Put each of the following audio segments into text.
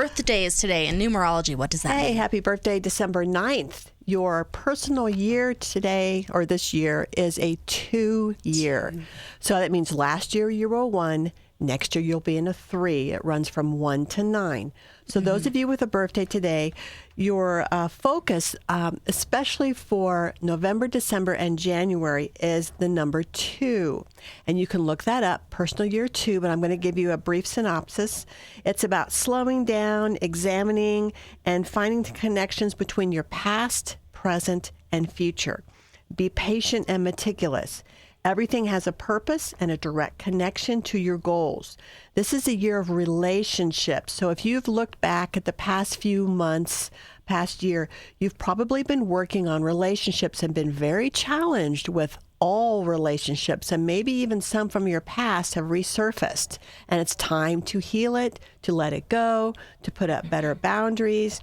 birthday is today in numerology. What does that mean? Hey, happy birthday, December 9th. Your personal year today, or this year, is a 2-year. So that means last year you were a 1. Next year you'll be in a 3. It runs from 1 to 9. So those of you with a birthday today, your focus, especially for November, December, and January, is the number 2. And you can look that up, personal year 2, but I'm going to give you a brief synopsis. It's about slowing down, examining, and finding the connections between your past, present, and future. Be patient and meticulous. Everything has a purpose and a direct connection to your goals. This is a year of relationships. So if you've looked back at the past few months, past year, you've probably been working on relationships and been very challenged with all relationships, and maybe even some from your past have resurfaced. And it's time to heal it, to let it go, to put up better boundaries.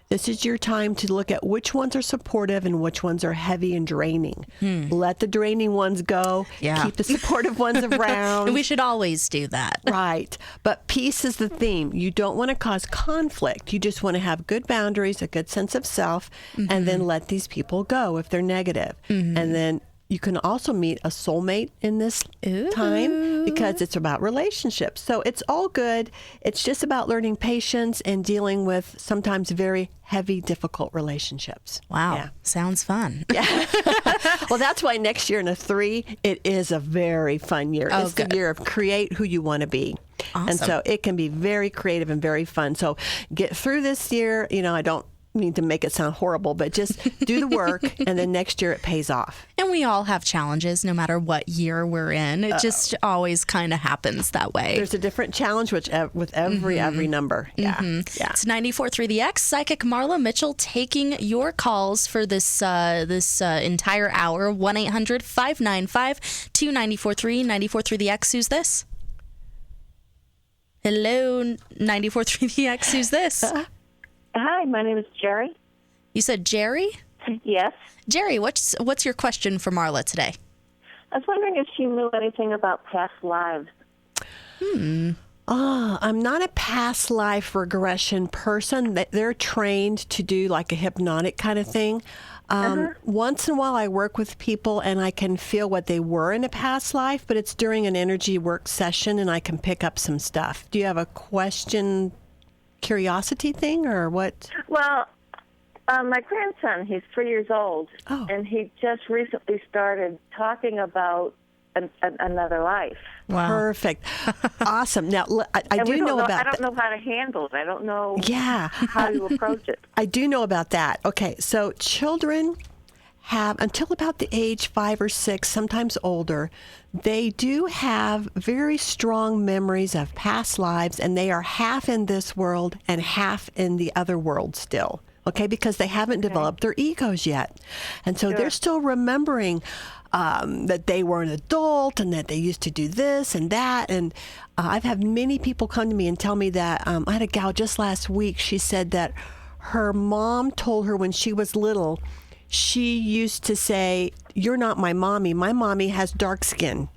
This is your time to look at which ones are supportive and which ones are heavy and draining. Let the draining ones go. Yeah. Keep the supportive ones around. And we should always do that. Right. But peace is the theme. You don't want to cause conflict. You just want to have good boundaries, a good sense of self, and then let these people go if they're negative. And then you can also meet a soulmate in this time because it's about relationships. So it's all good. It's just about learning patience and dealing with sometimes very heavy, difficult relationships. Wow. Yeah. Sounds fun. Yeah. Well, that's why next year in a 3, it is a very fun year. Oh, it's good. the year of create who you want to be. Awesome. And so it can be very creative and very fun. So get through this year. You know, I don't mean to make it sound horrible, but just do the work, and then next year it pays off. And we all have challenges no matter what year we're in. It just always kind of happens that way. There's a different challenge with every number. Yeah. Yeah. It's 94.3 The X. Psychic Marla Mitchell taking your calls for this entire hour. 1-800-595-2943. 94.3 The X. Who's this? Hello, 94.3 The X. Who's this? Hi, my name is Geri. You said Geri? Yes. Geri, what's your question for Marla today? I was wondering if she knew anything about past lives. I'm not a past life regression person. They're trained to do like a hypnotic kind of thing. Once in a while I work with people and I can feel what they were in a past life, but it's during an energy work session and I can pick up some stuff. Do you have a question, curiosity thing, or what? Well, my grandson, he's 3 years old, and he just recently started talking about another life. Wow. Perfect. Awesome. Now, I do know about that. I don't know how to handle it. I don't know Yeah. how to approach it. I do know about that. Okay, so children have, until about the age 5 or 6, sometimes older, they do have very strong memories of past lives, and they are half in this world and half in the other world still. Okay, because they haven't developed their egos yet. And so they're still remembering that they were an adult and that they used to do this and that. And I've had many people come to me and tell me that I had a gal just last week. She said that her mom told her when she was little, she used to say, "You're not my mommy. My mommy has dark skin."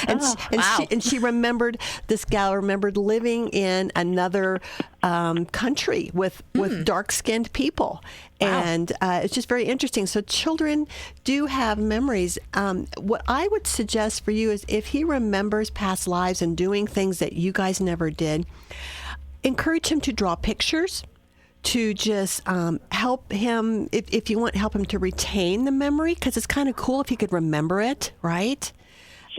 and she remembered, this gal remembered living in another country with dark-skinned people. Wow. And it's just very interesting. So children do have memories. What I would suggest for you is if he remembers past lives and doing things that you guys never did, encourage him to draw pictures, to just help him, if you want, help him to retain the memory, because it's kind of cool if he could remember it, right?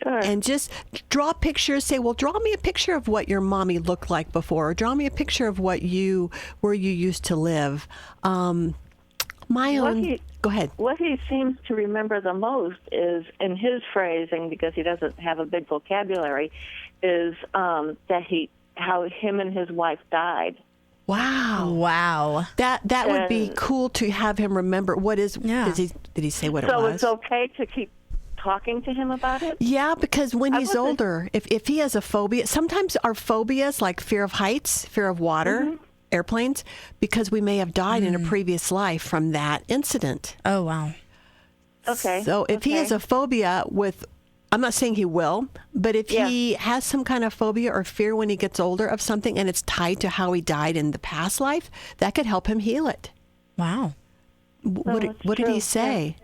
Sure. And just draw pictures. Say, well, draw me a picture of what your mommy looked like before, or draw me a picture of where you used to live. Go ahead. What he seems to remember the most is, in his phrasing, because he doesn't have a big vocabulary, is how him and his wife died. Wow. That would be cool to have him remember. What is, did he say what it was? So it's okay to keep talking to him about it? Yeah, because when he's older, if he has a phobia, sometimes our phobias, like fear of heights, fear of water, airplanes, because we may have died in a previous life from that incident. Oh, wow. Okay. So if he has a phobia with I'm not saying he will, but if he has some kind of phobia or fear when he gets older of something and it's tied to how he died in the past life, that could help him heal it. Wow. What did he say?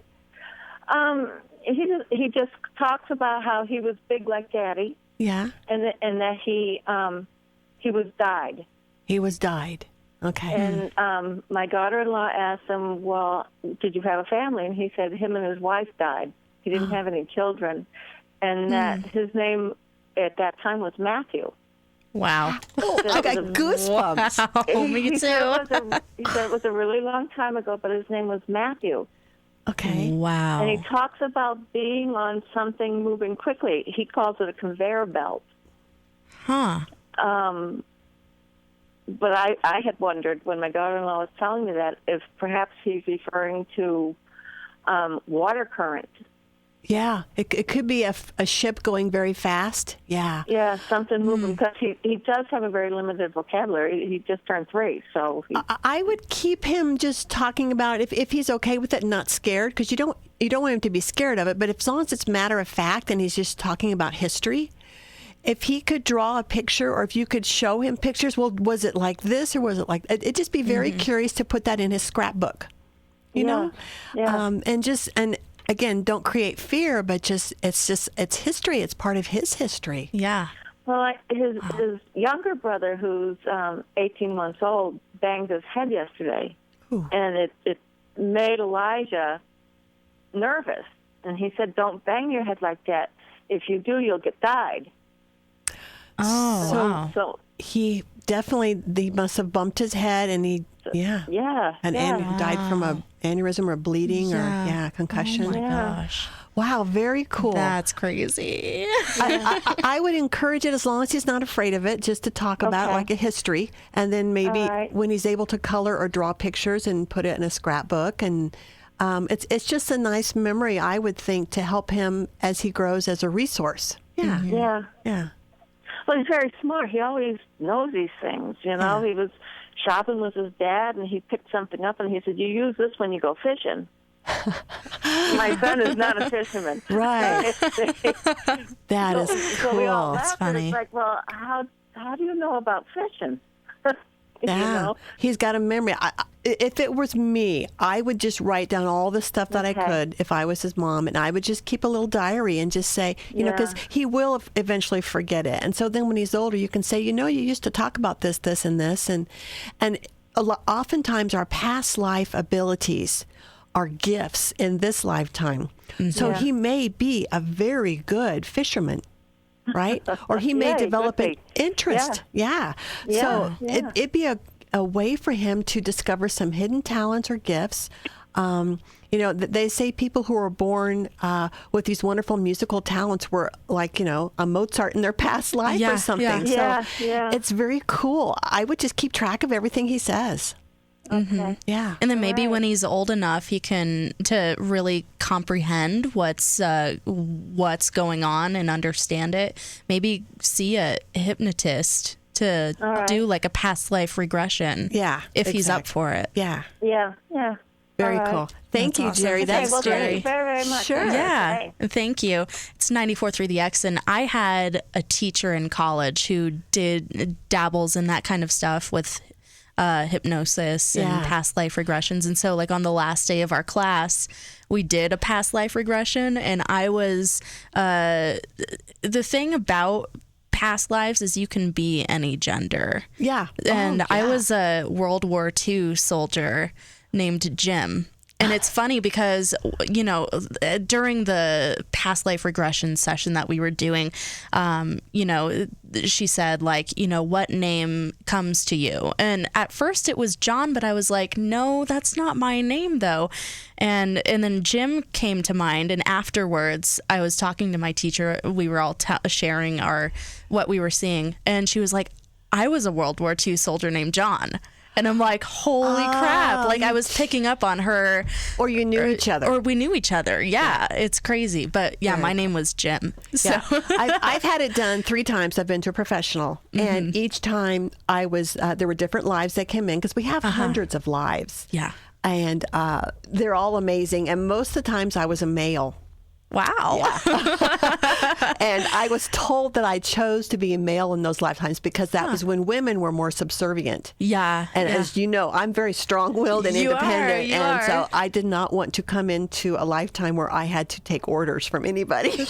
He just talks about how he was big like Daddy. Yeah. And that he was died. He was died. Okay. And my daughter-in-law asked him, well, did you have a family? And he said him and his wife died. He didn't have any children. And that his name at that time was Matthew. Wow. I got goosebumps. Wow. Me too. He said it was a really long time ago, but his name was Matthew. Okay. Wow. And he talks about being on something moving quickly. He calls it a conveyor belt. Huh. But I had wondered when my daughter-in-law was telling me that if perhaps he's referring to water current. Yeah, it could be a ship going very fast. Yeah. Yeah, something moving, because he does have a very limited vocabulary. He just turned 3, so... I would keep him just talking about if he's okay with it and not scared, because you don't want him to be scared of it, but as long as it's matter of fact and he's just talking about history, if he could draw a picture or if you could show him pictures, well, was it like this or was it like... It'd just be very curious to put that in his scrapbook, you know? Yeah. And again, don't create fear, but it's history. It's part of his history. Yeah. Well, his younger brother, who's 18 months old, banged his head yesterday. Ooh. And it made Elijah nervous. And he said, don't bang your head like that. If you do, you'll get died. Oh, wow. So he must have bumped his head and he died from a aneurysm or bleeding or concussion. Oh my gosh. Wow, very cool. That's crazy. I would encourage it as long as he's not afraid of it, just to talk about like a history, and then maybe when he's able to color or draw pictures and put it in a scrapbook, and it's just a nice memory, I would think, to help him as he grows as a resource. Yeah. Yeah. Yeah. Well, he's very smart. He always knows these things, you know. Yeah. He was shopping with his dad, and he picked something up, and he said, you use this when you go fishing. My son is not a fisherman. Right. That is cool. So we all laughed, That's funny. It's like, well, how do you know about fishing? Yeah, You know? he's got a memory. If it was me, I would just write down all the stuff that I could if I was his mom, and I would just keep a little diary and just say, you know, because he will eventually forget it. And so then when he's older, you can say, you know, you used to talk about this, this, and this. And oftentimes our past life abilities are gifts in this lifetime. So he may be a very good fisherman. Right? Or he may develop an interest. Yeah. So it'd be a way for him to discover some hidden talents or gifts. You know, they say people who are born with these wonderful musical talents were like, you know, a Mozart in their past life or something. So it's very cool. I would just keep track of everything he says. Okay. Yeah. And then maybe when he's old enough, he can to really comprehend what's going on and understand it. Maybe see a hypnotist to do like a past life regression. Yeah. If he's up for it. Yeah. Yeah. Very cool. Thank you, awesome. Geri. That's Thanks, Geri. Thank you very, very much. Sure. Yeah, thank you. It's 94.3 The X, and I had a teacher in college who dabbles in that kind of stuff with hypnosis and past life regressions. And so like on the last day of our class, we did a past life regression, and I was the thing about past lives is you can be any gender. Yeah. And I was a World War II soldier named Jim. And it's funny because, you know, during the past life regression session that we were doing, you know, she said, like, you know, what name comes to you? And at first it was John, but I was like, no, that's not my name, though. And then Jim came to mind. And afterwards, I was talking to my teacher. We were all sharing what we were seeing. And she was like, I was a World War II soldier named John. And I'm like, holy crap. Like, I was picking up on her. Or you knew each other. Or we knew each other. Yeah, it's crazy. But yeah, my name was Jim. So. Yeah. I've had it done 3 times. I've been to a professional. And each time I was, there were different lives that came in because we have hundreds of lives. Yeah. And they're all amazing. And most of the times I was a male. Wow. And I was told that I chose to be a male in those lifetimes because that was when women were more subservient. Yeah. And as you know, I'm very strong-willed and independent. So I did not want to come into a lifetime where I had to take orders from anybody.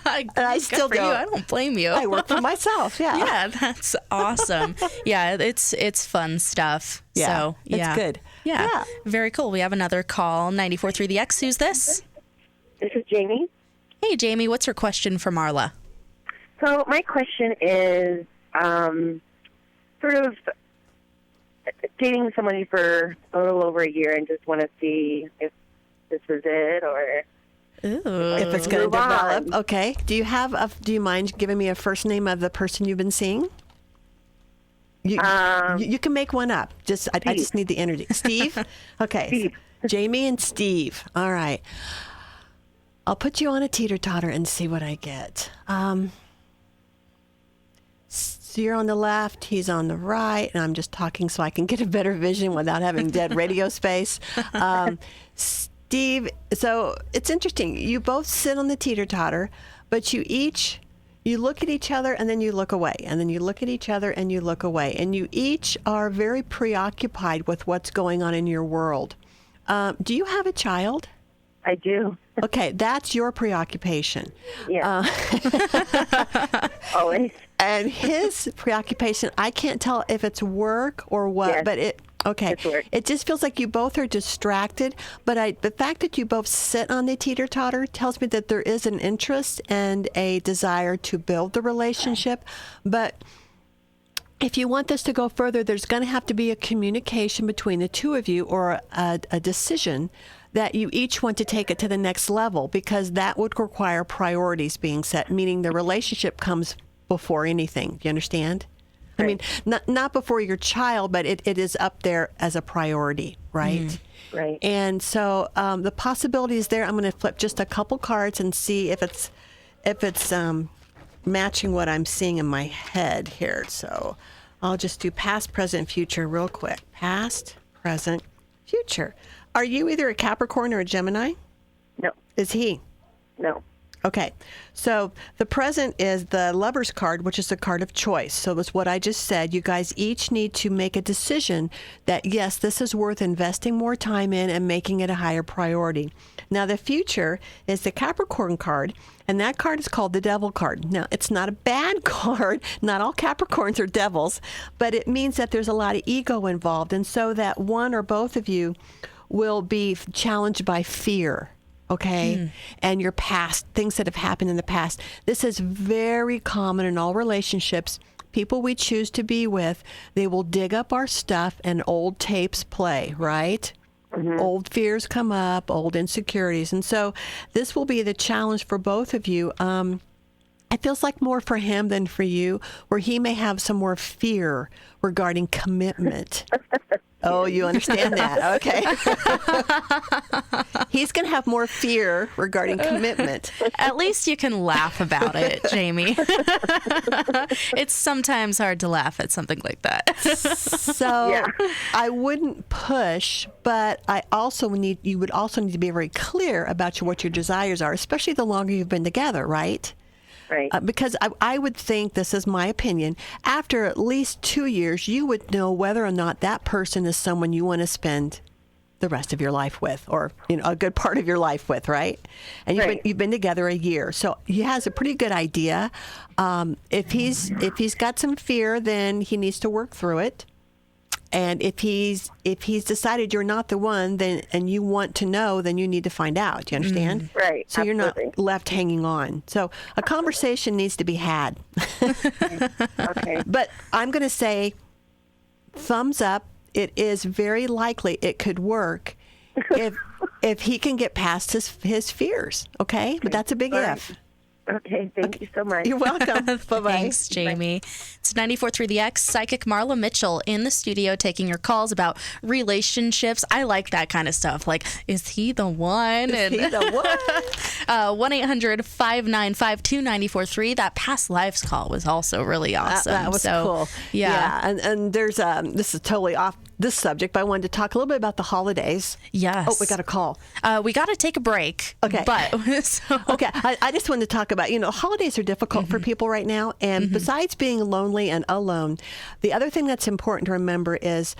And I still don't. I don't blame you. I work for myself. Yeah. Yeah, that's awesome. Yeah, it's fun stuff. Yeah, so, it's good. Yeah. Very cool. We have another call. 94.3 The X. Who's this? This is Jamie. Hey, Jamie. What's your question for Marla? So my question is sort of dating somebody for a little over a year and just want to see if this is it or if it's going to develop. Okay. Do you mind giving me a first name of the person you've been seeing? You can make one up. I just need the energy. Steve? Okay. Steve. So Jamie and Steve. All right. I'll put you on a teeter-totter and see what I get. So you're on the left, he's on the right, and I'm just talking so I can get a better vision without having dead radio space. Steve, so it's interesting. You both sit on the teeter-totter, but you look at each other and then you look away, and then you look at each other and you look away, and you each are very preoccupied with what's going on in your world. Do you have a child? I do. Okay, that's your preoccupation. Yeah. Always. And his preoccupation, I can't tell if it's work or what, but It's work. It just feels like you both are distracted. But the fact that you both sit on the teeter-totter tells me that there is an interest and a desire to build the relationship. But if you want this to go further, there's going to have to be a communication between the two of you, or a decision that you each want to take it to the next level, because that would require priorities being set, meaning the relationship comes before anything. Do you understand? Right. I mean, not before your child, but it is up there as a priority, right? Right. And so the possibility is there. I'm going to flip just a couple cards and see if it's matching what I'm seeing in my head here. So I'll just do past, present, future real quick. Past, present, future. Are you either a Capricorn or a Gemini? No. Is he? No. Okay. So the present is the Lover's card, which is the card of choice. So that's what I just said. You guys each need to make a decision that, yes, this is worth investing more time in and making it a higher priority. Now, the future is the Capricorn card, and that card is called the Devil card. Now, it's not a bad card. Not all Capricorns are devils, but it means that there's a lot of ego involved, and so that one or both of you will be challenged by fear, okay? And your past, things that have happened in the past. This is very common in all relationships. People we choose to be with, they will dig up our stuff and old tapes play, right? Old fears come up, old insecurities. And so this will be the challenge for both of you. It feels like more for him than for you, where he may have some more fear regarding commitment. Oh, you understand that. Okay. He's going to have more fear regarding commitment. At least you can laugh about it, Jamie. It's sometimes hard to laugh at something like that. So I wouldn't push, but you would also need to be very clear about what your desires are, especially the longer you've been together, right? Right. Because I would think, this is my opinion, after at least 2 years, you would know whether or not that person is someone you want to spend the rest of your life with, or a good part of your life with, right? And you've been together a year, so he has a pretty good idea. If he's got some fear, then he needs to work through it. And if he's decided you're not the one, then and you want to know, then you need to find out. Do you understand? Right. So absolutely. you're not left hanging on. So a conversation needs to be had. Okay. But I'm going to say, thumbs up. It is very likely it could work if he can get past his fears. Okay, but that's a big if. Okay, thank you so much. You're welcome. Bye-bye. Thanks, Jamie. It's 94.3 The X, psychic Marla Mitchell in the studio taking your calls about relationships. I like that kind of stuff. Like, is he the one? Is he the one? 1-800-595-2943. That past lives call was also really awesome. That was cool. Yeah. And there's this is totally off this subject, but I wanted to talk a little bit about the holidays. Yes. Oh, we got a call. We got to take a break. Okay. But Okay. I just wanted to talk about, holidays are difficult for people right now. And besides being lonely and alone, the other thing that's important to remember is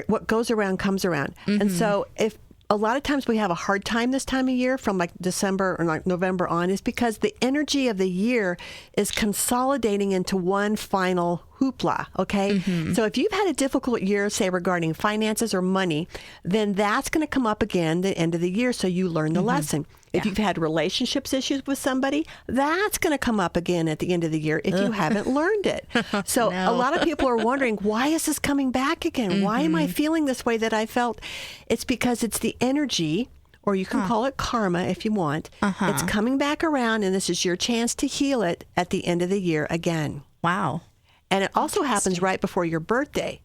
what goes around comes around. And so if a lot of times we have a hard time this time of year from like December or like November on is because the energy of the year is consolidating into one final hoopla. Okay. So if you've had a difficult year, say regarding finances or money, then that's going to come up again the end of the year. So you learn the lesson. If you've had relationships issues with somebody, that's going to come up again at the end of the year if you haven't learned it. So a lot of people are wondering, why is this coming back again? Why am I feeling this way that I felt? It's because it's the energy, or you can call it karma if you want. It's coming back around, and this is your chance to heal it at the end of the year again. Wow. And it also happens right before your birthday.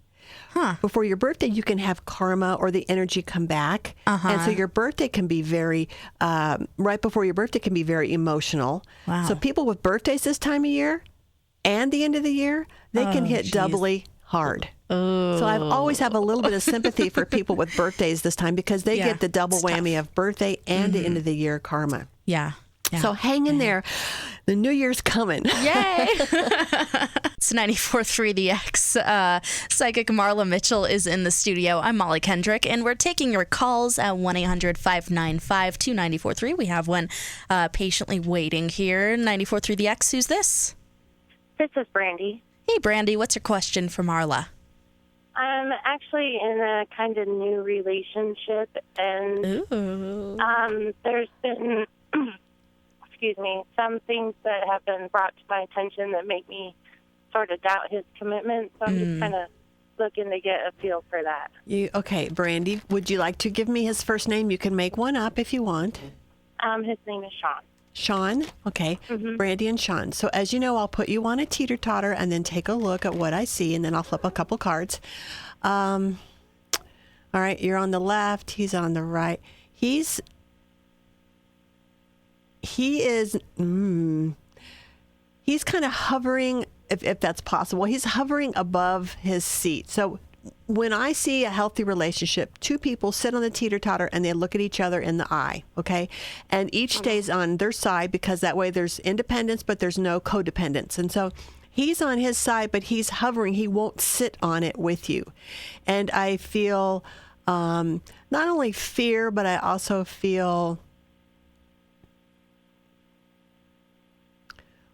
Before your birthday, you can have karma or the energy come back. And so your birthday can be very, right before your birthday can be very emotional. Wow. So people with birthdays this time of year and the end of the year, they can hit doubly hard. So I always have a little bit of sympathy for people with birthdays this time because they get the double whammy of birthday and the end of the year karma. Yeah. So hang in there. The new year's coming. Yay! It's 94.3 The X. Psychic Marla Mitchell is in the studio. I'm Mollie Kendrick, and we're taking your calls at 1-800-595-2943. We have one patiently waiting here. 94.3 The X. Who's this? This is Brandy. Hey, Brandy. What's your question for Marla? I'm actually in a kind of new relationship, and there's been... excuse me, some things that have been brought to my attention that make me sort of doubt his commitment. So I'm just kind of looking to get a feel for that. Okay, Brandy, would you like to give me his first name? You can make one up if you want. His name is Sean. Sean? Okay. Brandy and Sean. So as you know, I'll put you on a teeter-totter and then take a look at what I see, and then I'll flip a couple cards. All right, you're on the left. He's on the right. He is, he's kind of hovering, if that's possible. He's hovering above his seat. So when I see a healthy relationship, two people sit on the teeter-totter and they look at each other in the eye, okay? And each stays on their side because that way there's independence, but there's no codependence. And so he's on his side, but he's hovering. He won't sit on it with you. And I feel not only fear, but I also feel...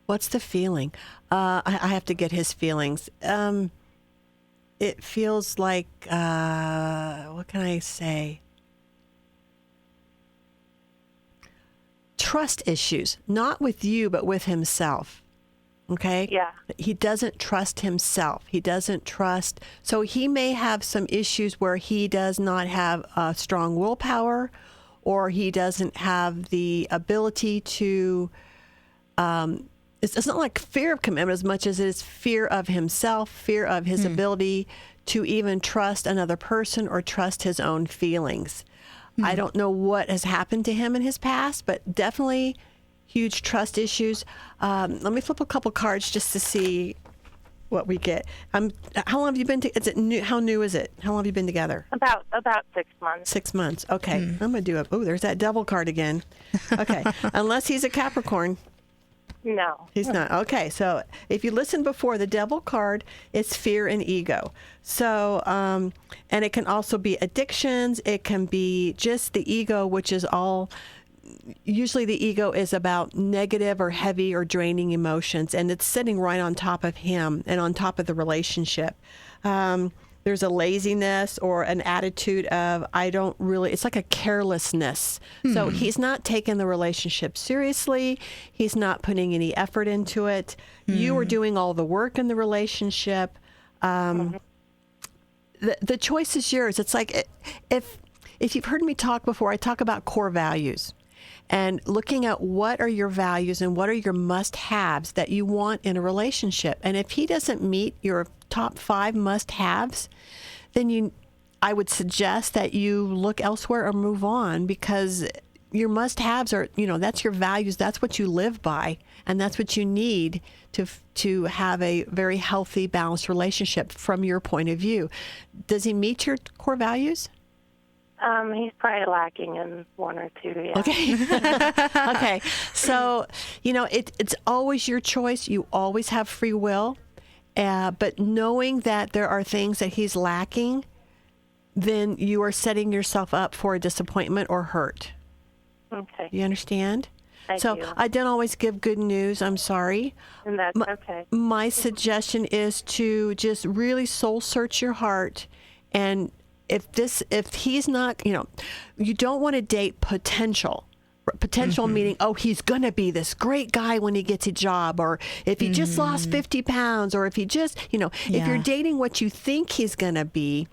What's the feeling? I have to get his feelings. It feels like, what can I say? Trust issues, not with you, but with himself. Okay? Yeah. He doesn't trust himself. He doesn't trust. So he may have some issues where he does not have a strong willpower, or he doesn't have the ability to, it's not like fear of commitment as much as it is fear of himself, fear of his ability to even trust another person or trust his own feelings. I don't know what has happened to him in his past, but definitely huge trust issues. Let me flip a couple cards just to see what we get. How long have you been is it new? How new is it? How long have you been together? About 6 months. 6 months. Okay. I'm going to do it. Oh, there's that devil card again. Okay. Unless he's a Capricorn. No. He's not. Okay. So if you listen before, the devil card, it's fear and ego. So, and it can also be addictions. It can be just the ego, which is all, usually the ego is about negative or heavy or draining emotions, and it's sitting right on top of him and on top of the relationship. There's a laziness or an attitude of, it's like a carelessness. So he's not taking the relationship seriously. He's not putting any effort into it. You are doing all the work in the relationship. The choice is yours. It's like, if you've heard me talk before, I talk about core values and looking at what are your values and what are your must-haves that you want in a relationship. And if he doesn't meet your top 5 must-haves, then I would suggest that you look elsewhere or move on, because your must-haves are, that's your values. That's what you live by, and that's what you need to have a very healthy, balanced relationship from your point of view. Does he meet your core values? He's probably lacking in one or two, yeah. Okay. Okay. So, it's always your choice. You always have free will. But knowing that there are things that he's lacking, then you are setting yourself up for a disappointment or hurt. Okay. You understand? Thank So you. I don't always give good news. I'm sorry. And that's okay. My suggestion is to just really soul search your heart. And if he's not, you don't want to date potential. Potential meaning, he's going to be this great guy when he gets a job, or if he just lost 50 pounds, or if he just, if you're dating what you think he's going to be,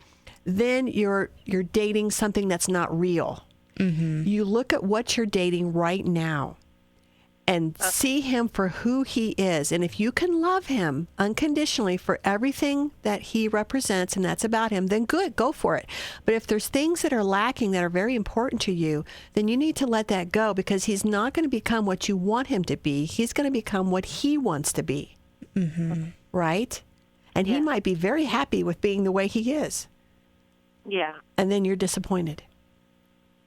then you're dating something that's not real. You look at what you're dating right now and see him for who he is. And if you can love him unconditionally for everything that he represents and that's about him, then good, go for it. But if there's things that are lacking that are very important to you, then you need to let that go, because he's not going to become what you want him to be. He's going to become what he wants to be. Right? And he might be very happy with being the way he is. Yeah. And then you're disappointed.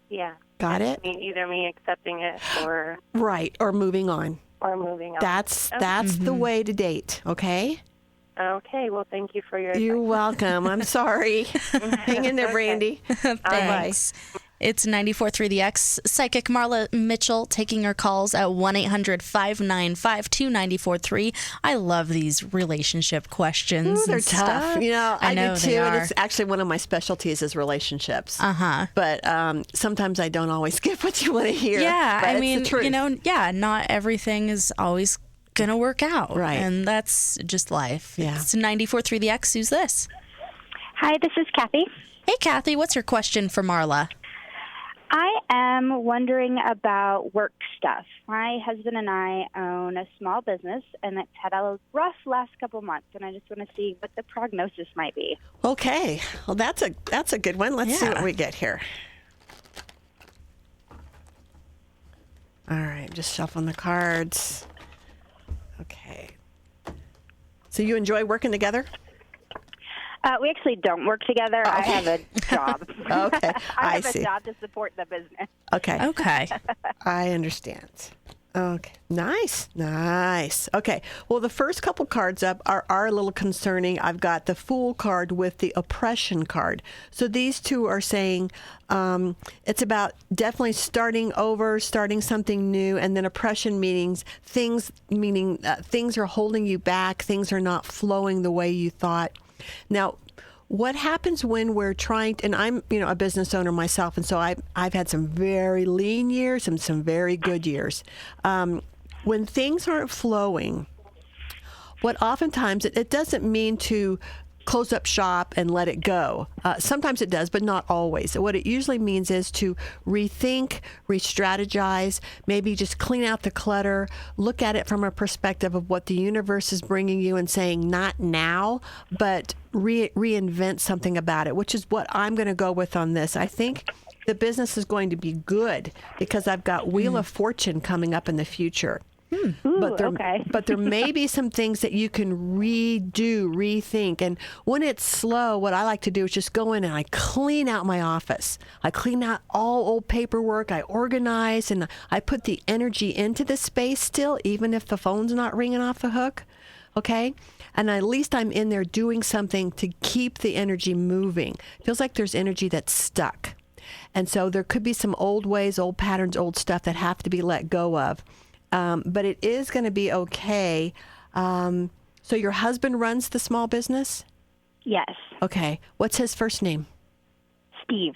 Yeah. Got it? Either me accepting it or Right, or moving on. moving on. That's the way to date, okay? Okay. Well, thank you for your You're advice. welcome. I'm sorry. Hang in there, Brandy. Thanks. It's 94.3 The X. Psychic Marla Mitchell taking your calls at 1-800-595-2943. I love these relationship questions. Ooh, they're and tough. Stuff. I know do they too. And are. it's actually one of my specialties is relationships. But sometimes I don't always get what you want to hear. Yeah, but I it's mean, the truth. not everything is always going to work out. Right. And that's just life. Yeah. It's 94.3 The X. Who's this? Hi, this is Kathy. Hey, Kathy, what's your question for Marla? I am wondering about work stuff. My husband and I own a small business, and it's had a rough last couple months, and I just want to see what the prognosis might be. Okay. Well, that's a good one. Let's see what we get here. All right. Just shuffling the cards. Okay. So you enjoy working together? We actually don't work together. Okay. I have a job. Okay. I have see. a job to support the business. Okay. Okay. I understand. Okay. Nice. Okay. Well, the first couple cards up are a little concerning. I've got the Fool card with the Oppression card. So these two are saying it's about definitely starting over, starting something new, and then oppression meaning things are holding you back, things are not flowing the way you thought. Now, what happens when we're trying to, and I'm, a business owner myself, and so I've had some very lean years and some very good years. When things aren't flowing, what oftentimes, it doesn't mean to close up shop and let it go. Sometimes it does, but not always. So what it usually means is to rethink, re-strategize, maybe just clean out the clutter, look at it from a perspective of what the universe is bringing you and saying, not now, but reinvent something about it, which is what I'm going to go with on this. I think the business is going to be good because I've got Wheel of Fortune coming up in the future. Ooh, But there may be some things that you can redo, rethink. And when it's slow, what I like to do is just go in and I clean out my office. I clean out all old paperwork. I organize and I put the energy into the space still, even if the phone's not ringing off the hook. Okay? And at least I'm in there doing something to keep the energy moving. It feels like there's energy that's stuck. And so there could be some old ways, old patterns, old stuff that have to be let go of. But it is going to be okay. So your husband runs the small business? Yes. Okay. What's his first name? Steve.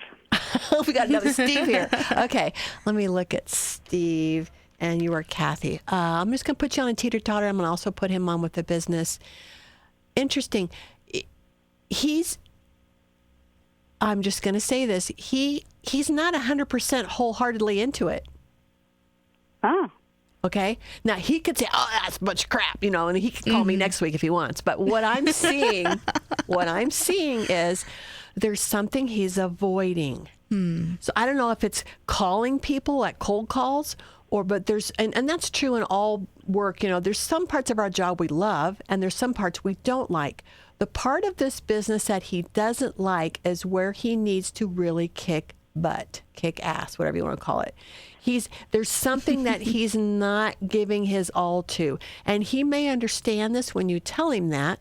We got another Steve here. Okay. Let me look at Steve. And you are Kathy. I'm just going to put you on a teeter-totter. I'm going to also put him on with the business. Interesting. I'm just going to say this. He's not 100% wholeheartedly into it. Oh. Okay. Now he could say, "Oh, that's a bunch of crap," and he can call me next week if he wants. But what I'm seeing is there's something he's avoiding. So I don't know if it's calling people like cold calls but there's, and that's true in all work. There's some parts of our job we love and there's some parts we don't like. The part of this business that he doesn't like is where he needs to really kick butt, kick ass, whatever you want to call it. There's something that he's not giving his all to. And he may understand this when you tell him that,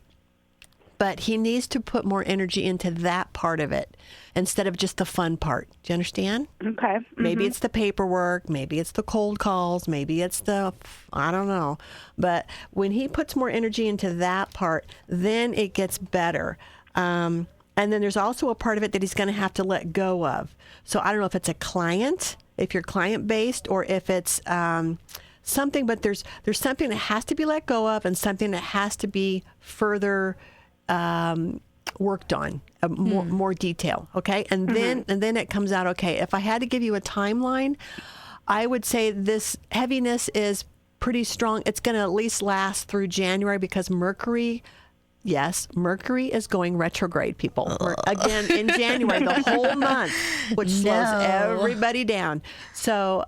but he needs to put more energy into that part of it instead of just the fun part. Do you understand? Okay. Mm-hmm. Maybe it's the paperwork, maybe it's the cold calls, maybe it's I don't know. But when he puts more energy into that part, then it gets better. And then there's also a part of it that he's going to have to let go of. So I don't know if it's a client, if you're client-based, or if it's something, but there's something that has to be let go of and something that has to be further worked on, more detail, okay? And then it comes out, okay, if I had to give you a timeline, I would say this heaviness is pretty strong. It's going to at least last through January because Mercury is going retrograde, people. Again, in January, the whole month, which slows everybody down. So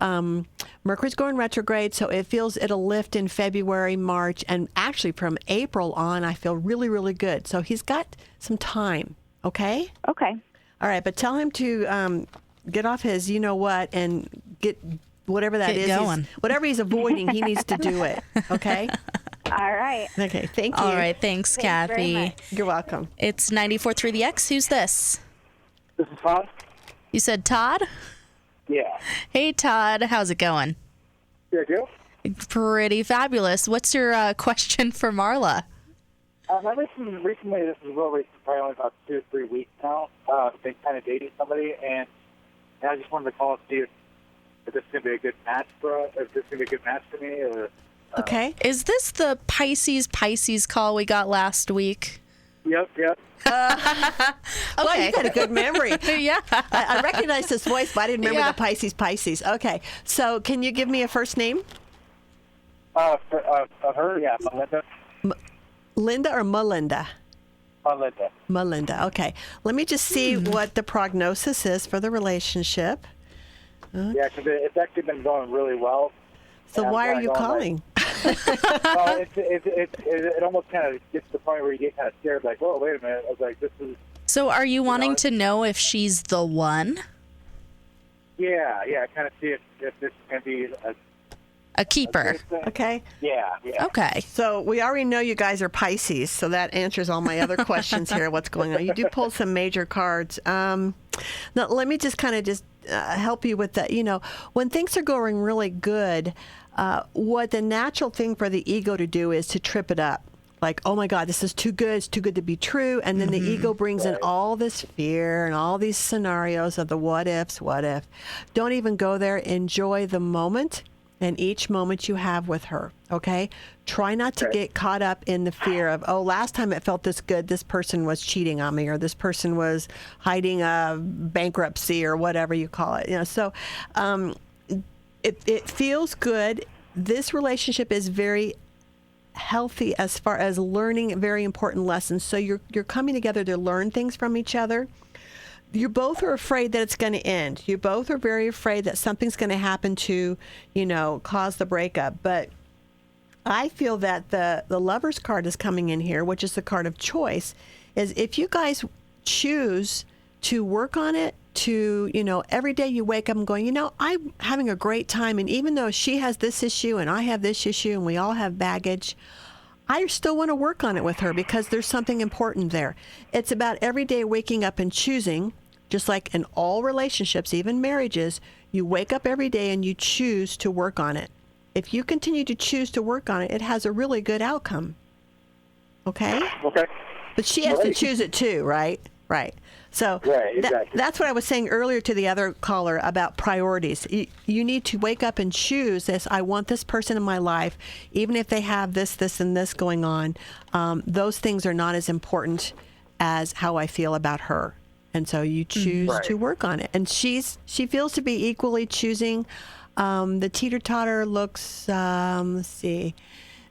Mercury's going retrograde, so it feels it'll lift in February, March, and actually from April on, I feel really, really good. So he's got some time, okay? Okay. All right, but tell him to get off his you-know-what and get whatever that is. Going. Whatever he's avoiding, he needs to do it, okay? All right. Okay, thank you. All right, thanks, Kathy. very much. You're welcome. It's 94.3 The X. Who's this? This is Todd? You said Todd? Yeah. Hey, Todd. How's it going? Good, you? Pretty fabulous. What's your question for Marla? Recently, this is real recent, probably only about 2 or 3 weeks now, been kind of dating somebody, and I just wanted to call and see if this is going to be a good match for us, if this is going to be a good match for me, or... Okay. Is this the Pisces call we got last week? Yep. Well, you got a good memory. Yeah. I recognized his voice, but I didn't remember the Pisces. Okay. So can you give me a first name? For her, yeah, Melinda. Linda or Melinda? Melinda. Melinda. Okay. Let me just see what the prognosis is for the relationship. Yeah, because it's actually been going really well. So why are you calling? Well, it almost kind of gets to the point where you get kind of scared, like, oh, wait a minute. I was like, this is... So are you wanting to know if she's the one? Yeah, kind of see if this is going to be A keeper. Okay. Yeah. Okay. So we already know you guys are Pisces, so that answers all my other questions here. What's going on? You do pull some major cards. Now, let me just kind of help you with that. When things are going really good, what the natural thing for the ego to do is to trip it up. Like, oh my God, this is too good. It's too good to be true. And then the ego brings in all this fear and all these scenarios of the what ifs, what if. Don't even go there. Enjoy the moment. And each moment you have with her, okay? Try not to get caught up in the fear of, oh, last time it felt this good, this person was cheating on me, or this person was hiding a bankruptcy, or whatever you call it. So it feels good. This relationship is very healthy as far as learning very important lessons. So you're coming together to learn things from each other. You both are afraid that it's going to end. You both are very afraid that something's going to happen to, cause the breakup. But I feel that the Lover's card is coming in here, which is the card of choice, is if you guys choose to work on it, to, every day you wake up and going, I'm having a great time. And even though she has this issue and I have this issue and we all have baggage, I still want to work on it with her because there's something important there. It's about every day waking up and choosing. Just like in all relationships, even marriages, you wake up every day and you choose to work on it. If you continue to choose to work on it, it has a really good outcome. Okay? Okay. But she has to choose it too, right? Right. So exactly. That's what I was saying earlier to the other caller about priorities. You need to wake up and choose this. I want this person in my life, even if they have this, and this going on. Those things are not as important as how I feel about her. And so you choose to work on it. And she feels to be equally choosing. The teeter-totter looks, let's see.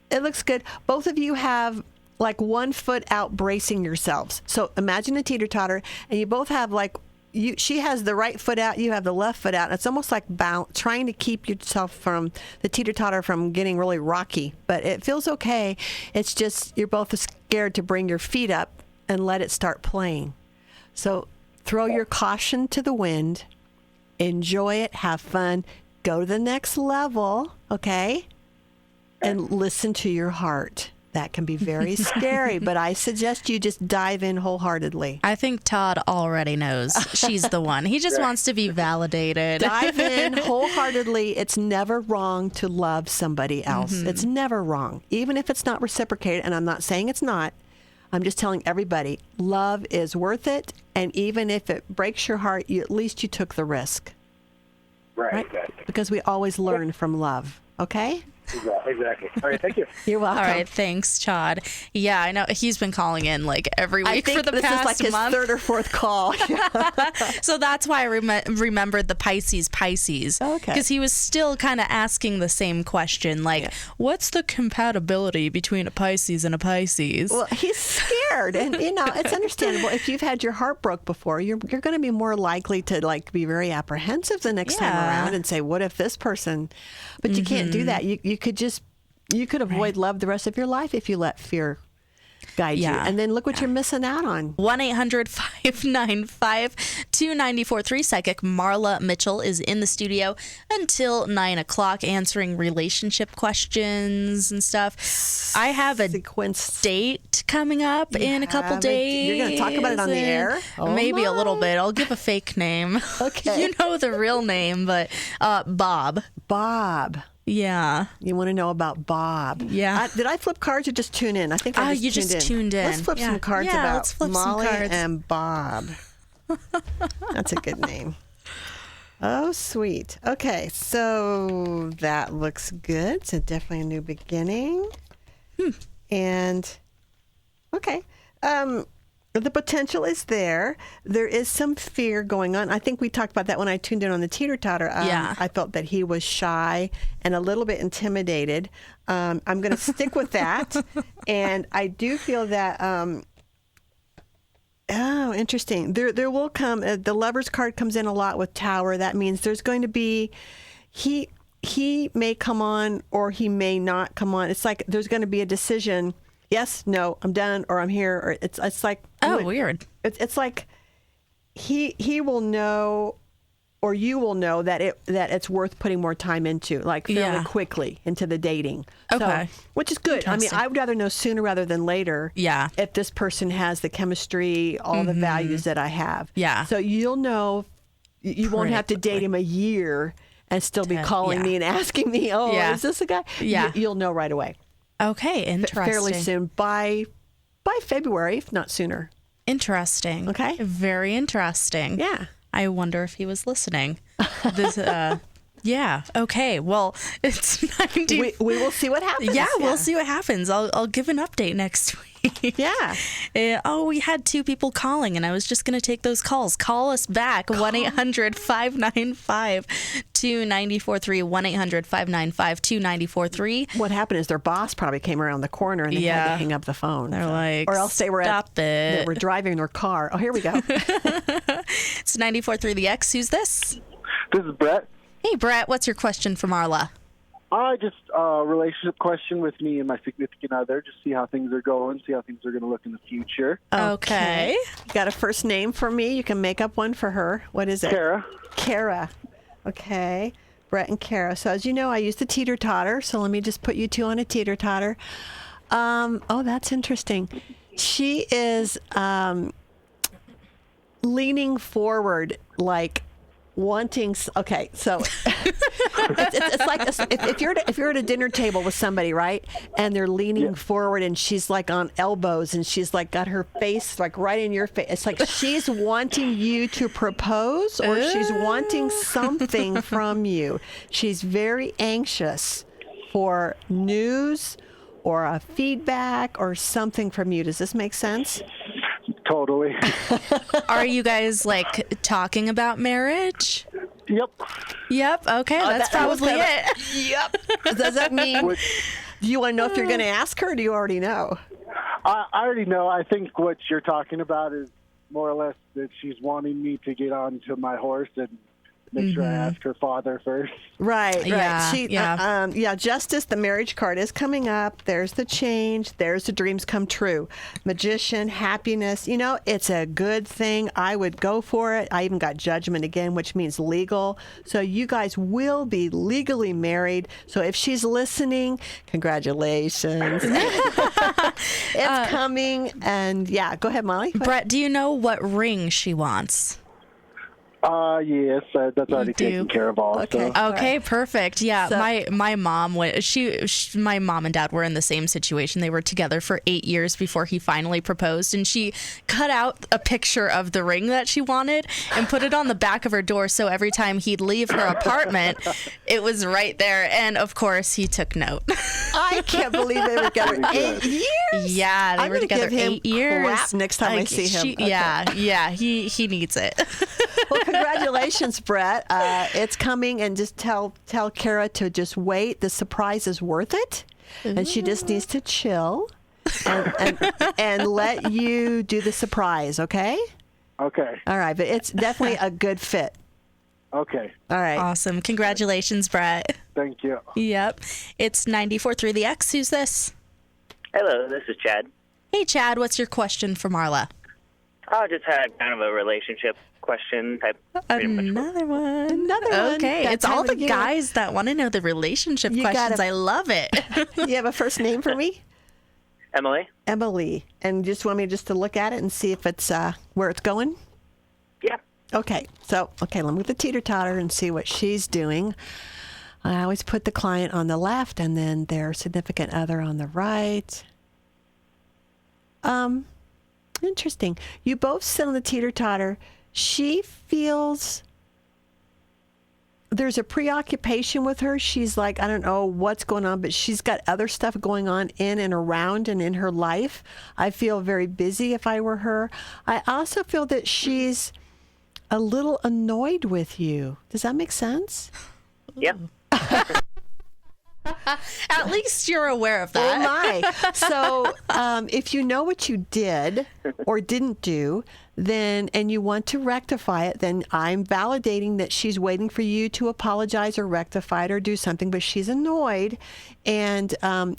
It looks good. Both of you have like 1 foot out bracing yourselves. So imagine a teeter-totter, and you both have like she has the right foot out, you have the left foot out. It's almost like trying to keep yourself from the teeter-totter from getting really rocky. But it feels okay. It's just you're both scared to bring your feet up and let it start playing. So throw your caution to the wind. Enjoy it. Have fun. Go to the next level, okay? And listen to your heart. That can be very scary, but I suggest you just dive in wholeheartedly. I think Todd already knows she's the one. He just wants to be validated. Dive in wholeheartedly. It's never wrong to love somebody else. Mm-hmm. It's never wrong, even if it's not reciprocated. And I'm not saying it's not. I'm just telling everybody, love is worth it. And even if it breaks your heart, at least you took the risk. Right. Because we always learn from love. Okay? Exactly. All right, thank you. You're welcome. All right, thanks, Todd. Yeah, I know he's been calling in like every week for the this past is like his month. third or fourth call. So that's why I remembered the Pisces. Okay. Because he was still kind of asking the same question, like, what's the compatibility between a Pisces and a Pisces? Well, he's scared, and it's understandable. If you've had your heart broke before, you're going to be more likely to like be very apprehensive the next time around and say, "What if this person?" But you can't do that. You could avoid love the rest of your life if you let fear guide you. And then look what you're missing out on. 1-800-595-2943. Psychic Marla Mitchell is in the studio until 9 o'clock answering relationship questions and stuff. I have a date coming up in a couple days. You're going to talk about it on the air? Maybe a little bit. I'll give a fake name. Okay. You know the real name, but Bob. Bob. Yeah. You want to know about Bob. Yeah. Did I flip cards or just tune in? I think I just tuned in. Let's flip some cards about Mollie and Bob. That's a good name. Oh, sweet. Okay, so that looks good. So definitely a new beginning. And, okay. The potential is there. There is some fear going on. I think we talked about that when I tuned in on the teeter-totter. I felt that he was shy and a little bit intimidated. I'm going to stick with that. And I do feel that, interesting. There will come, the Lover's card comes in a lot with Tower. That means there's going to be, he may come on or he may not come on. It's like there's going to be a decision. Yes, no, I'm done, or I'm here, or it's like weird. It's like he will know, or you will know that it's worth putting more time into, like fairly quickly into the dating. Okay, so, which is good. I mean, I would rather know sooner rather than later. Yeah, if this person has the chemistry, all the values that I have. Yeah, so you'll know. You won't have to date him a year and still be calling me and asking me, is this a guy? Yeah, you'll know right away. Okay, interesting. Fairly soon, by February, if not sooner. Interesting. Okay. Very interesting. Yeah. I wonder if he was listening. This, yeah. Okay. Well, it's 90. We will see what happens. Yeah, we'll see what happens. I'll give an update next week. Yeah. We had 2 people calling, and I was just going to take those calls. Call us back. 1-800-595-2943. 1-800-595-2943. What happened is their boss probably came around the corner and they had to hang up the phone. They're like, or else they were they were driving their car. Oh, here we go. It's 94.3 The X. Who's this? This is Brett. Hey, Brett. What's your question for Marla? Just a relationship question with me and my significant other. Just see how things are going, see how things are going to look in the future. Okay. You got a first name for me? You can make up one for her. What is it? Kara. Kara. Okay. Brett and Kara. So as you know, I use the teeter-totter. So let me just put you 2 on a teeter-totter. That's interesting. She is leaning forward like wanting. Okay, so it's like if you're at a dinner table with somebody, right, and they're leaning forward and she's like on elbows and she's like got her face like right in your face. It's like she's wanting you to propose or she's wanting something from you. She's very anxious for news or a feedback or something from you. Does this make sense? Totally. Are you guys like talking about marriage? Yep. Okay, that's probably it. Yep. Does that mean? Do you want to know if you're going to ask her, or do you already know? I already know. I think what you're talking about is more or less that she's wanting me to get onto my horse and make sure I ask her father first. Right. Yeah. Justice, the marriage card is coming up. There's the change. There's the dreams come true. Magician, happiness. You know, it's a good thing. I would go for it. I even got judgment again, which means legal. So you guys will be legally married. So if she's listening, congratulations. It's coming. And yeah, go ahead, Molly. Brett, do you know what ring she wants? Yes, that's already taken care of all. Okay. So. Okay, perfect. Yeah, So- my mom my mom and dad were in the same situation. They were together for 8 years before he finally proposed, and she cut out a picture of the ring that she wanted and put it on the back of her door, so every time he'd leave her apartment, it was right there. And of course, he took note. I can't believe they were together 8 years. Yeah, they I'm were gonna together give him 8 years. crap next time I see him. Okay. Yeah, he needs it. Well, congratulations, Brett. It's coming, and just tell Kara to just wait. The surprise is worth it, and she just needs to chill and let you do the surprise, okay? Okay. All right, but it's definitely a good fit. Okay. All right. Awesome. Congratulations, Brett. Thank you. Yep. It's 94.3 The X. Who's this? Hello, this is Chad. Hey, Chad. What's your question for Marla? I just had kind of a relationship question type. Another one. Okay. That It's all time the of year. guys that want to know the relationship You questions. gotta- I love it. You have a first name for me? Emily? Emily. And just want me just to look at it and see if it's where it's going? Yeah. Okay. So, let me look at the teeter-totter and see what she's doing. I always put the client on the left and then their significant other on the right. Interesting. You both sit on the teeter-totter. She feels there's a preoccupation with her. She's like, I don't know what's going on, but she's got other stuff going on in and around and in her life. I feel very busy if I were her. I also feel that she's a little annoyed with you. Does that make sense? Yep. At least you're aware of Oh that. my. So if you know what you did or didn't do, then and you want to rectify it, then I'm validating that she's waiting for you to apologize or rectify it or do something, but she's annoyed, and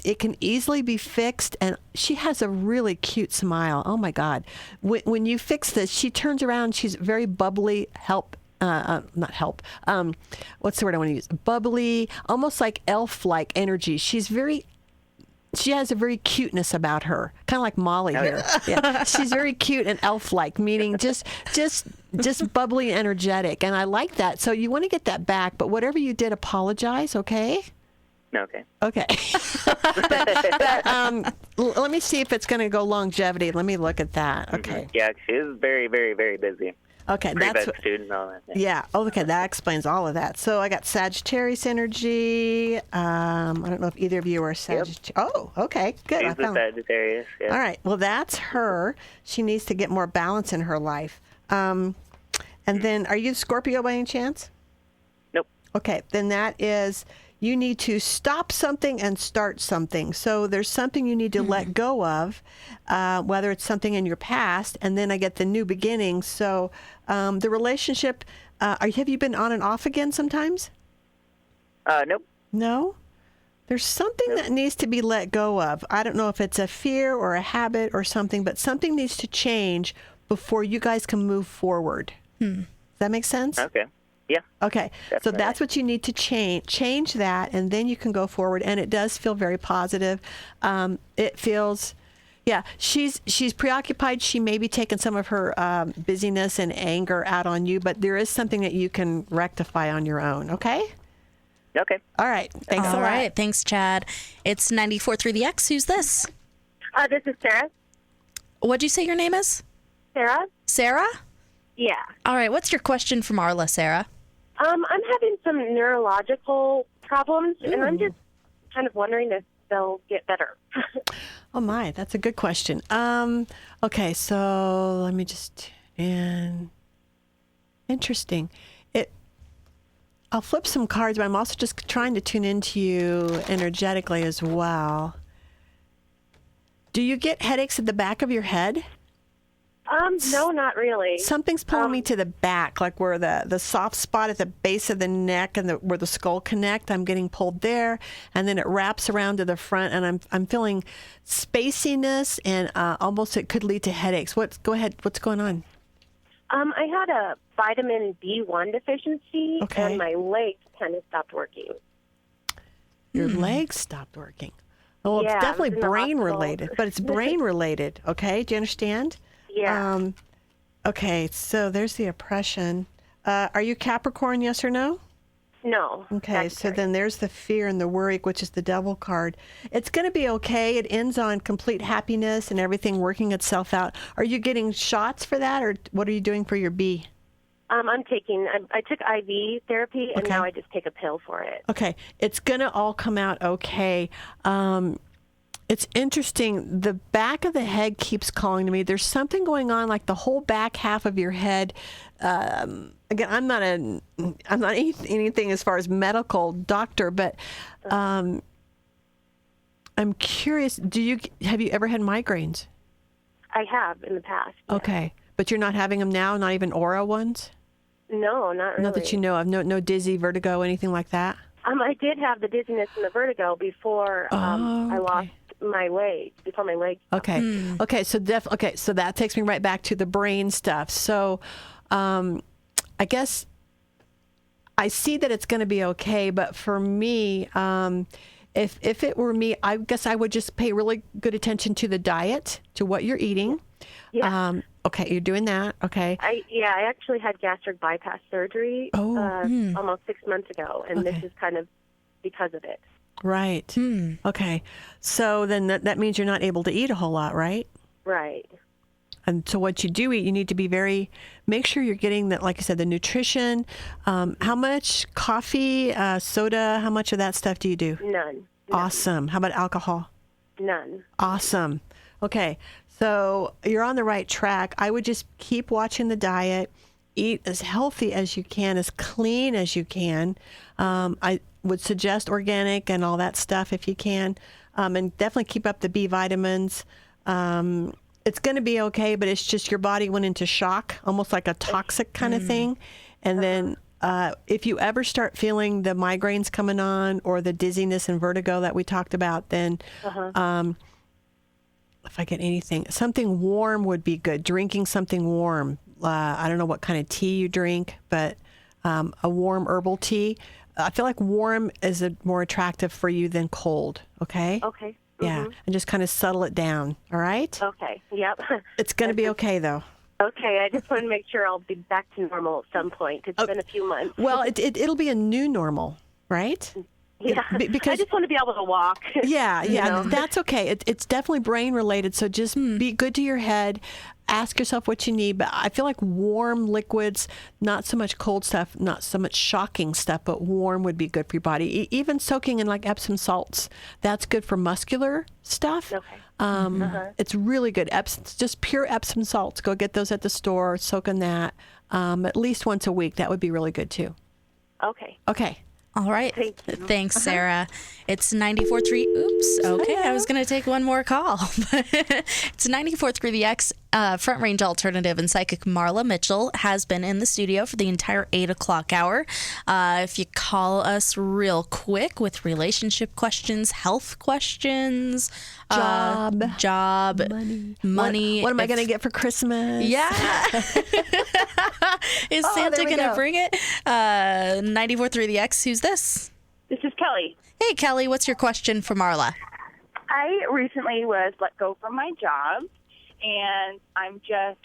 it can easily be fixed. And she has a really cute smile. Oh my God. When you fix this, she turns around, she's very bubbly, not help. What's the word I want to use? Bubbly, almost like elf-like energy. She has a very cuteness about her, kind of like Molly here. Yeah, she's very cute and elf-like, meaning just bubbly and energetic, and I like that. So you want to get that back, but whatever you did, apologize, okay? Okay. Okay. but let me see if it's going to go longevity. Let me look at that. Okay. Yeah, she is very, very, very busy. Okay, Pre-vet that's student and all that. yeah. Oh, okay, that explains all of that. So I got Sagittarius energy. I don't know if either of you are Sagittarius. Oh, okay, good. She's the Sagittarius. Yeah. All right. Well, that's her. She needs to get more balance in her life. And then, are you Scorpio by any chance? Nope. Okay, then that is you need to stop something and start something. So there's something you need to let go of, whether it's something in your past, and then I get the new beginning. So the relationship, have you been on and off again sometimes? Nope. No? There's something that needs to be let go of. I don't know if it's a fear or a habit or something, but something needs to change before you guys can move forward. Does that make sense? Okay. Yeah. Okay, so Definitely. that's what you need to change that, and then you can go forward. And it does feel very positive. It feels, yeah, she's preoccupied. She may be taking some of her busyness and anger out on you, but there is something that you can rectify on your own. Okay. Okay. All right. Thanks a All lot. right. Thanks, Chad. It's 94.3 The X. Who's this? This is Sarah. What'd you say your name is? Sarah? Sarah? Yeah. All right. What's your question for Marla, Sarah? I'm having some neurological problems, and I'm just kind of wondering if they'll get better. Oh my, that's a good question. Okay, so let me just interesting. I'll flip some cards, but I'm also just trying to tune into you energetically as well. Do you get headaches at the back of your head? No, not really. Something's pulling me to the back, like where the soft spot at the base of the neck and where the skull connect. I'm getting pulled there, and then it wraps around to the front, and I'm feeling spaciness, and almost it could lead to headaches. Go ahead. What's going on? I had a vitamin B1 deficiency, Okay. and my legs kind of stopped working. Your legs stopped working. Well, Yeah, it's I was definitely in the brain hospital. related, but it's brain related. Okay, do you understand? Yeah. Okay, so there's the oppression. Are you Capricorn, yes or no? No. Okay, so then there's the fear and the worry, which is the devil card. It's going to be okay. It ends on complete happiness and everything working itself out. Are you getting shots for that, or what are you doing for your B? I took IV therapy, and Okay. now I just take a pill for it. Okay, it's going to all come out okay. It's interesting. The back of the head keeps calling to me. There's something going on, like the whole back half of your head. Again, I'm not anything as far as medical doctor, but I'm curious. Have you ever had migraines? I have in the past. Yeah. Okay, but you're not having them now. Not even aura ones. No, not really. Not that you know of. No dizzy, vertigo, anything like that. I did have the dizziness and the vertigo before I lost my legs. Before my legs. Okay. Okay. So so that takes me right back to the brain stuff. So, I guess I see that it's going to be okay, but for me, if it were me, I guess I would just pay really good attention to the diet, to what you're eating. Yeah. Okay, you're doing that. Okay. I actually had gastric bypass surgery almost 6 months ago, and this is kind of because of it. Right. Okay. So then that means you're not able to eat a whole lot, right? Right. And so what you do eat, you need to be make sure you're getting that, like I said, the nutrition. How much coffee, soda, how much of that stuff do you do? None. Awesome. How about alcohol? None. Awesome. Okay. So you're on the right track. I would just keep watching the diet, eat as healthy as you can, as clean as you can. I would suggest organic and all that stuff if you can. And definitely keep up the B vitamins. It's going to be okay, but it's just your body went into shock, almost like a toxic kind of thing. And then if you ever start feeling the migraines coming on or the dizziness and vertigo that we talked about, then if I get anything, something warm would be good. Drinking something warm. I don't know what kind of tea you drink, but a warm herbal tea. I feel like warm is more attractive for you than cold. Okay? Okay. Yeah. And just kind of settle it down. All right? Okay. Yep. It's going to be okay, though. Okay. I just want to make sure I'll be back to normal at some point. It's been a few months. Well, it'll be a new normal, right? Yeah. Because I just want to be able to walk. Yeah, you know? that's okay. It's definitely brain related. So just be good to your head. Ask yourself what you need. But I feel like warm liquids, not so much cold stuff, not so much shocking stuff, but warm would be good for your body. Even soaking in like Epsom salts, that's good for muscular stuff. Okay. It's really good. Just pure Epsom salts. Go get those at the store. Soak in that at least once a week. That would be really good too. Okay. Okay. All right. Thank you. Thanks, Sarah. It's 94.3. Oops. Okay. I was going to take one more call. It's 94.3 The X. Front Range Alternative and Psychic Marla Mitchell has been in the studio for the entire 8 o'clock hour. If you call us real quick with relationship questions, health questions, job, money. What am I going to get for Christmas? Yeah. Is Santa going to bring it? 94.3 The X. Who's this? This is Kelly. Hey, Kelly. What's your question for Marla? I recently was let go from my job, and I'm just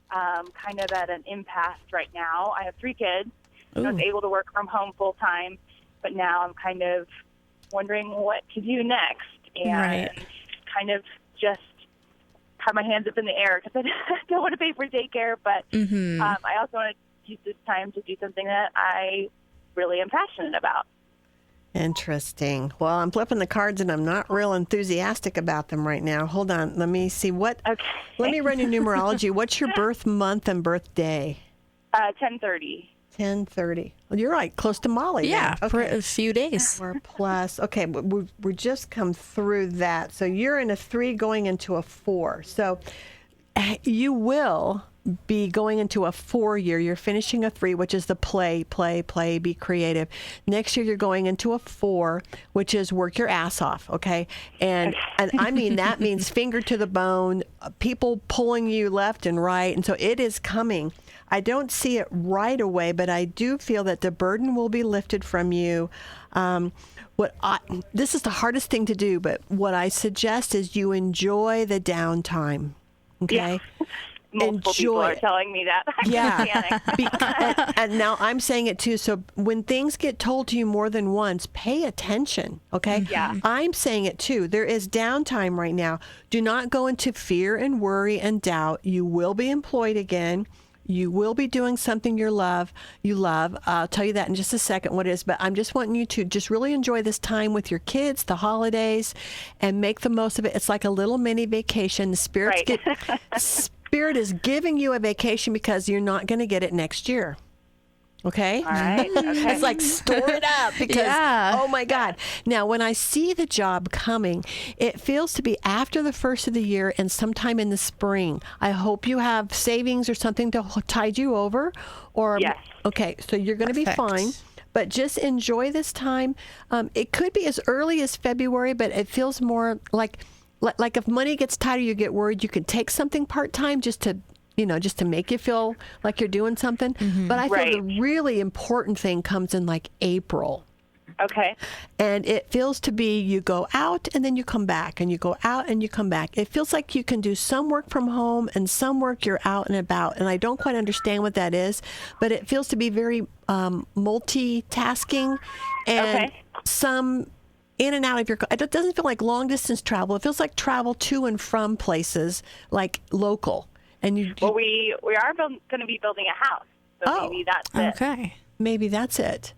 kind of at an impasse right now. I have 3 kids. I was able to work from home full time, but now I'm kind of wondering what to do next, and kind of just have my hands up in the air because I don't want to pay for daycare, but I also want to use this time to do something that I really am passionate about. Interesting. Well, I'm flipping the cards and I'm not real enthusiastic about them right now. Hold on. Let me see what. Okay. Let me run your numerology. What's your birth month and birthday? 10:30. 10:30. Well, you're right. Close to Mollie. Yeah, then. for Okay. a few days. We're plus. Okay, but we're just come through that. So you're in a 3 going into a 4. So you will be going into a 4 year. You're finishing a 3, which is the play, be creative. Next year, you're going into a 4, which is work your ass off, okay? And I mean, that means finger to the bone, people pulling you left and right. And so it is coming. I don't see it right away, but I do feel that the burden will be lifted from you. This is the hardest thing to do, but what I suggest is you enjoy the downtime, okay? Yeah. Multiple people are telling me that. And now I'm saying it too. So when things get told to you more than once, pay attention, okay? Yeah. I'm saying it too. There is downtime right now. Do not go into fear and worry and doubt. You will be employed again. You will be doing something you love. I'll tell you that in just a second what it is, but I'm just wanting you to just really enjoy this time with your kids, the holidays, and make the most of it. It's like a little mini vacation. The Spirit is giving you a vacation because you're not going to get it next year. Okay? All right. Okay. It's like store it up because, oh my God. Now, when I see the job coming, it feels to be after the first of the year and sometime in the spring. I hope you have savings or something to tide you over. Yes. Okay, so you're going to be fine. But just enjoy this time. It could be as early as February, but it feels more like if money gets tight or you get worried, you can take something part-time just to make you feel like you're doing something. Mm-hmm. But I feel the really important thing comes in like April. Okay. And it feels to be you go out and then you come back and you go out and you come back. It feels like you can do some work from home and some work you're out and about. And I don't quite understand what that is, but it feels to be very multitasking and some in and out of your car. It doesn't feel like long distance travel. It feels like travel to and from places like local. And we are going to be building a house, so maybe that's it. Okay, maybe that's it.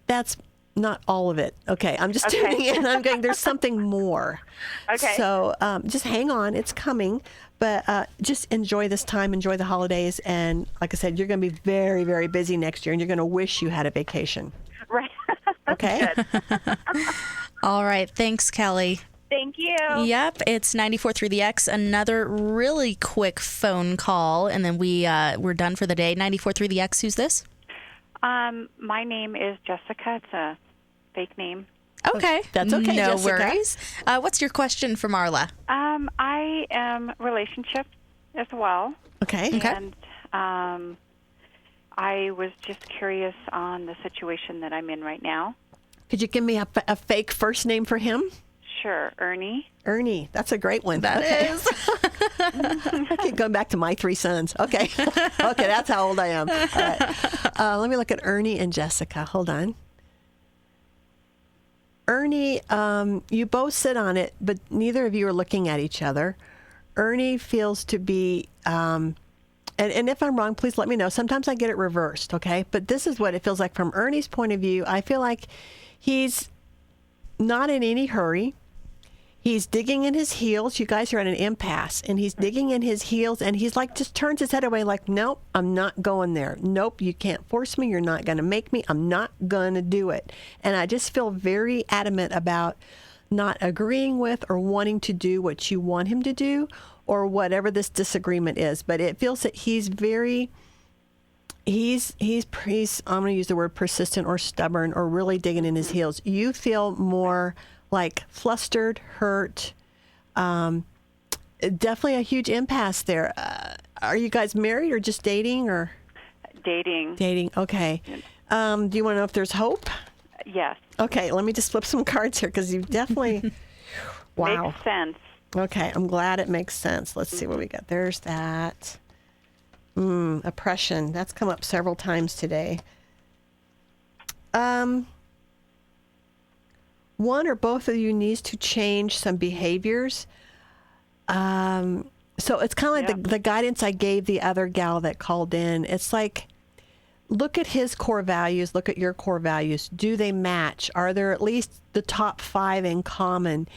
That's not all of it. Okay, I'm just tuning in. I'm going, there's something more. Okay. So just hang on. It's coming. But just enjoy this time. Enjoy the holidays. And like I said, you're going to be very, very busy next year, and you're going to wish you had a vacation. Right. Okay? All right. Thanks, Kelly. Thank you. Yep, it's 94.3 The X. Another really quick phone call, and then we're done for the day. 94.3 The X, who's this? My name is Jessica. It's a fake name. Okay. That's okay, No Jessica. worries. What's your question for Marla? I am relationship as well. Okay. And I was just curious on the situation that I'm in right now. Could you give me a fake first name for him? Sure, Ernie. Ernie, that's a great one. That is. I keep going back to my 3 sons. Okay. Okay, that's how old I am. All right. Let me look at Ernie and Jessica. Hold on. Ernie, you both sit on it, but neither of you are looking at each other. Ernie feels to be, and if I'm wrong, please let me know. Sometimes I get it reversed, okay? But this is what it feels like from Ernie's point of view. I feel like he's not in any hurry. He's digging in his heels. You guys are at an impasse, and he's digging in his heels, and he's like, just turns his head away like, nope, I'm not going there. Nope, you can't force me. You're not going to make me. I'm not going to do it. And I just feel very adamant about not agreeing with or wanting to do what you want him to do or whatever this disagreement is. But it feels that he's very, he's I'm going to use the word persistent or stubborn or really digging in his heels. You feel more like flustered, hurt, definitely a huge impasse there. Are you guys married or just dating or? Dating. Dating, okay. Do you want to know if there's hope? Yes. Okay, let me just flip some cards here because you definitely, wow. Makes sense. Okay, I'm glad it makes sense. Let's see what we got. There's that. Oppression. That's come up several times today. One or both of you needs to change some behaviors. So it's kind of like the guidance I gave the other gal that called in. It's like, look at his core values, look at your core values. Do they match? Are there at least the top 5 in common?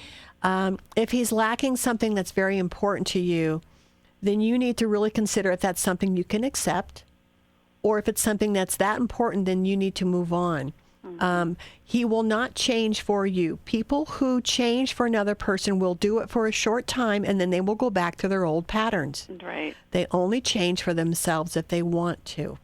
If he's lacking something that's very important to you, then you need to really consider if that's something you can accept, or if it's something that's that important, then you need to move on. He will not change for you. People who change for another person will do it for a short time, and then they will go back to their old patterns. Right. They only change for themselves if they want to.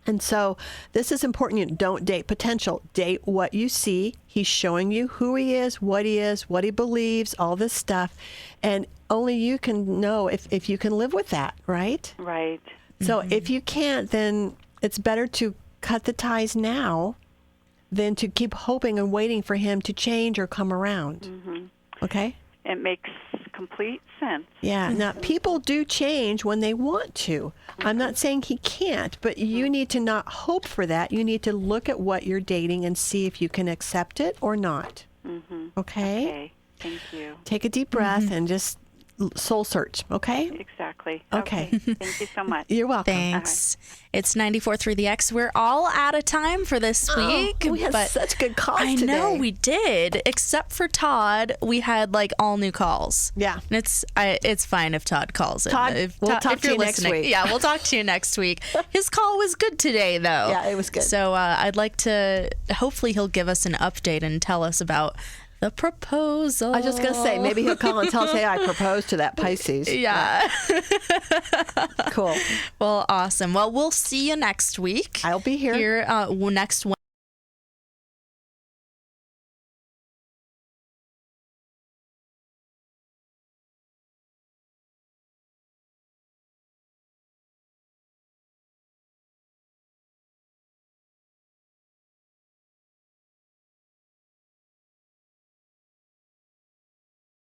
And so this is important. You don't date potential. Date what you see. He's showing you who he is, what he believes, all this stuff. And only you can know if you can live with that, right? Right. So if you can't, then it's better to cut the ties now than to keep hoping and waiting for him to change or come around. Okay? It makes complete sense. Yeah. Now, people do change when they want to. I'm not saying he can't, but you need to not hope for that. You need to look at what you're dating and see if you can accept it or not. Okay? Okay. Thank you. Take a deep breath and just soul search, okay? Exactly. Okay. Thank you so much. You're welcome. Thanks. It's 94.3 The X. We're all out of time for this week. We had such good calls I today. know we did, except for Todd. We had like all new calls. Yeah. And it's fine if Todd calls in. Todd, we'll talk if to you're you next listening. week. Yeah, we'll talk to you next week. His call was good today, though. Yeah, it was good. So I'd like to, hopefully he'll give us an update and tell us about the proposal. I was just going to say, maybe he'll call and tell us, hey, I proposed to that Pisces. Yeah. Cool. Well, awesome. Well, we'll see you next week. I'll be here. Next